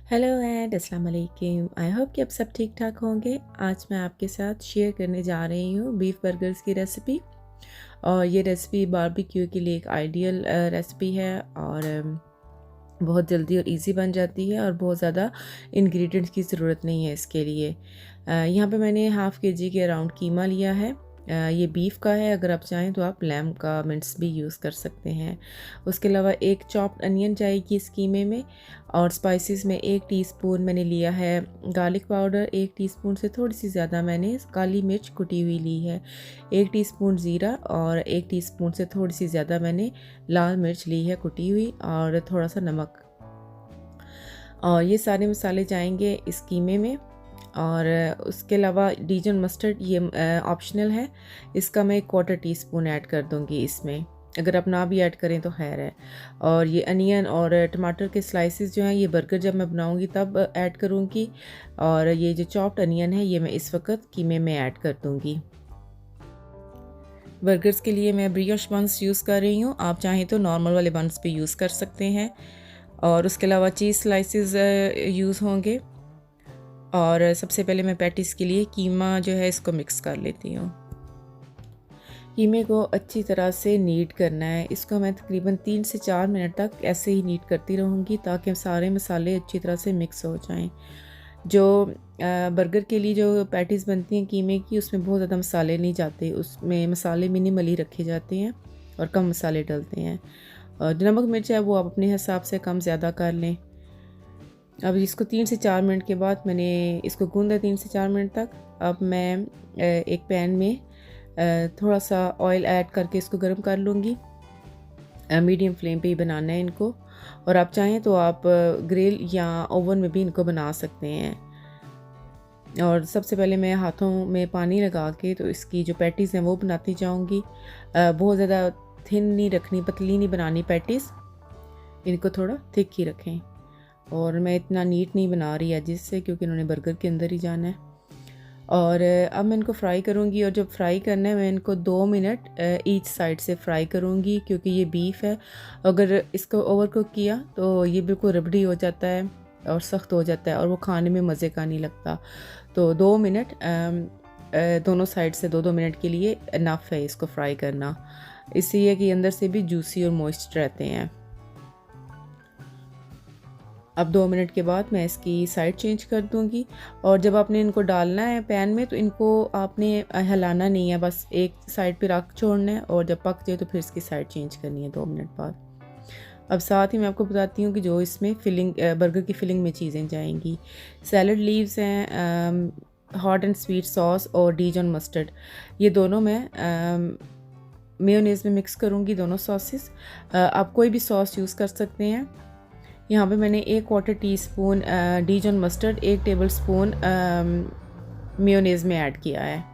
Hello and अस्सलाम वालेकुम। I hope कि आप सब ठीक ठाक होंगे। आज मैं आपके साथ शेयर करने जा रही हूँ बीफ बर्गर्स की रेसिपी। और ये रेसिपी बारबेक्यू के लिए एक आइडियल रेसिपी है और बहुत जल्दी और इजी बन जाती है और बहुत ज़्यादा इंग्रेडिएंट्स की ज़रूरत नहीं है इसके लिए। यहाँ पे मैंने हाफ़ के जी के अराउंड कीमा लिया है। ये बीफ का है, अगर आप चाहें तो आप लैम्ब का मिंट्स भी यूज़ कर सकते हैं। उसके अलावा एक चॉप्ड अनियन जाएगी इस कीमे में। और स्पाइसेस में 1 टीस्पून मैंने लिया है गार्लिक पाउडर, 1 टीस्पून से थोड़ी सी ज़्यादा मैंने काली मिर्च कुटी हुई ली है, 1 टीस्पून ज़ीरा और 1 टीस्पून से थोड़ी सी ज़्यादा मैंने लाल मिर्च ली है कुटी हुई और थोड़ा सा नमक। और ये सारे मसाले जाएंगे इस कीमे में। और उसके अलावा डीजन मस्टर्ड ये ऑप्शनल है, इसका मैं 1/4 टीस्पून ऐड कर दूंगी इसमें। अगर आप ना भी ऐड करें तो खैर है। और ये अनियन और टमाटर के स्लाइसेस जो हैं ये बर्गर जब मैं बनाऊंगी तब ऐड करूंगी। और ये जो चॉप्ड अनियन है ये मैं इस वक्त कीमे में ऐड कर दूंगी। बर्गर्स के लिए मैं ब्रियोश बन्स यूज़ कर रही हूँ, आप चाहें तो नॉर्मल वाले बन्स भी यूज़ कर सकते हैं। और उसके अलावा चीज़ स्लाइसेस यूज़ होंगे। और सबसे पहले मैं पैटीज़ के लिए कीमा जो है इसको मिक्स कर लेती हूँ। कीमे को अच्छी तरह से नीट करना है, इसको मैं तकरीबन 3 से 4 मिनट तक ऐसे ही नीट करती रहूँगी ताकि सारे मसाले अच्छी तरह से मिक्स हो जाएं। जो बर्गर के लिए जो पैटीज़ बनती हैं कीमे की, उसमें बहुत ज़्यादा मसाले नहीं जाते, उसमें मसाले मिनिमली रखे जाते हैं और कम मसाले डलते हैं। और जो नमक मिर्च है वो आप अपने हिसाब से कम ज़्यादा कर लें। अब इसको 3 से 4 मिनट के बाद मैंने इसको गूंदा 3 से 4 मिनट तक। अब मैं एक पैन में थोड़ा सा ऑयल ऐड करके इसको गर्म कर लूँगी। मीडियम फ्लेम पे ही बनाना है इनको। और आप चाहें तो आप ग्रिल या ओवन में भी इनको बना सकते हैं। और सबसे पहले मैं हाथों में पानी लगा के तो इसकी जो पैटीज़ हैं वो बनाती जाऊँगी। बहुत ज़्यादा थिन नहीं रखनी, पतली नहीं बनानी पैटीज़, इनको थोड़ा थिक ही रखें। और मैं इतना नीट नहीं बना रही है जिससे, क्योंकि इन्होंने बर्गर के अंदर ही जाना है। और अब मैं इनको फ्राई करूँगी और जब फ्राई करना है मैं इनको 2 मिनट ईच साइड से फ्राई करूँगी, क्योंकि ये बीफ है, अगर इसको ओवर कुक किया तो ये बिल्कुल रबड़ी हो जाता है और सख्त हो जाता है और वो खाने में मज़े का नहीं लगता। तो 2 मिनट दोनों साइड से 2-2 मिनट के लिए इनफ है इसको फ्राई करना। इससे ये कि अंदर से भी जूसी और मॉइस्ट रहते हैं। अब 2 मिनट के बाद मैं इसकी साइड चेंज कर दूंगी। और जब आपने इनको डालना है पैन में तो इनको आपने हिलाना नहीं है, बस एक साइड पे रख छोड़ना है और जब पक जाए तो फिर इसकी साइड चेंज करनी है 2 मिनट बाद। अब साथ ही मैं आपको बताती हूँ कि जो इसमें फिलिंग बर्गर की फिलिंग में चीज़ें जाएंगी। सैलड लीव्स हैं, हॉट एंड स्वीट सॉस और डीजन मस्टर्ड, ये दोनों मैं मेयोनेज़ में मिक्स करूँगी, दोनों सॉसेस। आप कोई भी सॉस यूज़ कर सकते हैं। यहाँ पे मैंने 1/4 टीस्पून डीजन मस्टर्ड 1 टेबलस्पून मेयोनेज़ में ऐड किया है।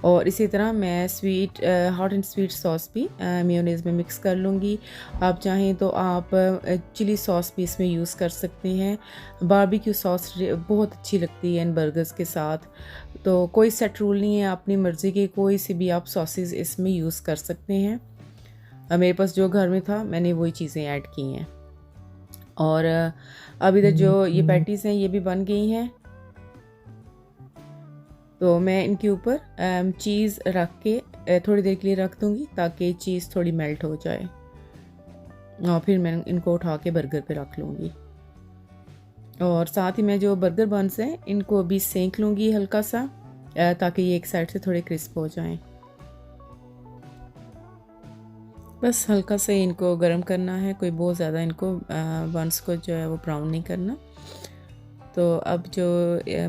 और इसी तरह मैं हॉट एंड स्वीट सॉस भी मेयोनेज़ में मिक्स कर लूँगी। आप चाहें तो आप चिली सॉस भी इसमें यूज़ कर सकते हैं। बारबेक्यू सॉस बहुत अच्छी लगती है इन बर्गर्स के साथ। तो कोई सेट रूल नहीं है, अपनी मर्ज़ी के कोई सी भी आप सॉसेस इसमें यूज़ कर सकते हैं। मेरे पास जो घर में था मैंने वही चीज़ें ऐड की हैं। और अब इधर जो ये पैटीज़ हैं ये भी बन गई हैं। तो मैं इनके ऊपर चीज़ रख के थोड़ी देर के लिए रख दूँगी ताकि चीज़ थोड़ी मेल्ट हो जाए और फिर मैं इनको उठा के बर्गर पे रख लूँगी। और साथ ही मैं जो बर्गर बन्स हैं इनको भी सेंक लूँगी हल्का सा, ताकि ये एक साइड से थोड़े क्रिस्प हो जाएं। बस हल्का से इनको गर्म करना है, कोई बहुत ज़्यादा इनको बन्स को जो है वो ब्राउन नहीं करना। तो अब जो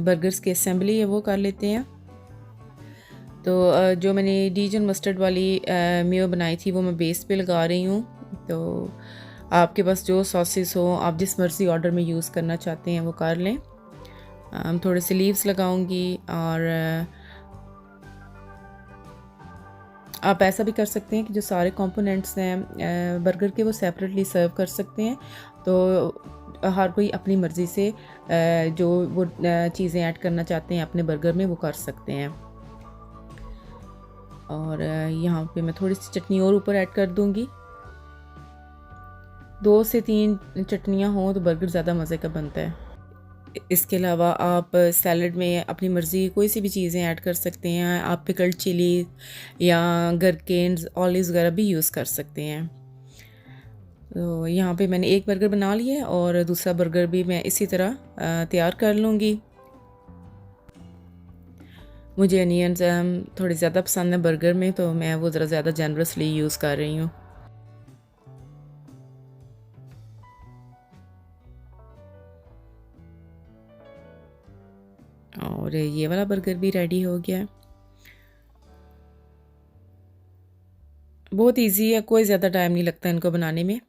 बर्गर्स की असेंबली है वो कर लेते हैं। तो जो मैंने डीजन मस्टर्ड वाली मेयो बनाई थी वो मैं बेस पे लगा रही हूँ। तो आपके पास जो सॉसेस हो आप जिस मर्ज़ी ऑर्डर में यूज़ करना चाहते हैं वो कर लें। हम थोड़े से लीव्स लगाऊंगी और आप ऐसा भी कर सकते हैं कि जो सारे कंपोनेंट्स हैं बर्गर के वो सेपरेटली सर्व कर सकते हैं। तो हर कोई अपनी मर्ज़ी से जो वो चीज़ें ऐड करना चाहते हैं अपने बर्गर में वो कर सकते हैं। और यहाँ पे मैं थोड़ी सी चटनी और ऊपर ऐड कर दूँगी। 2 से 3 चटनियाँ हों तो बर्गर ज़्यादा मज़े का बनता है। इसके अलावा आप सैलड में अपनी मर्ज़ी कोई सी भी चीज़ें ऐड कर सकते हैं। आप पिकल्ड चिली या गरकेन्स ऑलिव्स वगैरह भी यूज़ कर सकते हैं। तो यहाँ पे मैंने एक बर्गर बना लिया है और दूसरा बर्गर भी मैं इसी तरह तैयार कर लूँगी। मुझे अनियंस थोड़े ज़्यादा पसंद है बर्गर में, तो मैं वो ज़रा ज़्यादा जनरसली यूज़ कर रही हूँ। और ये वाला बर्गर भी रेडी हो गया है। बहुत इजी है, कोई ज़्यादा टाइम नहीं लगता इनको बनाने में।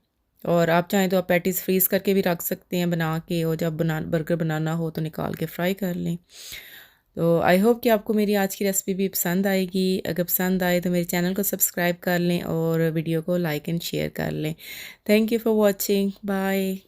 और आप चाहें तो आप पैटीज़ फ्रीज़ करके भी रख सकते हैं बना के, और जब बर्गर बनाना हो तो निकाल के फ्राई कर लें। तो आई होप कि आपको मेरी आज की रेसिपी भी पसंद आएगी। अगर पसंद आए तो मेरे चैनल को सब्सक्राइब कर लें और वीडियो को लाइक एंड शेयर कर लें। Thank you for watching, bye.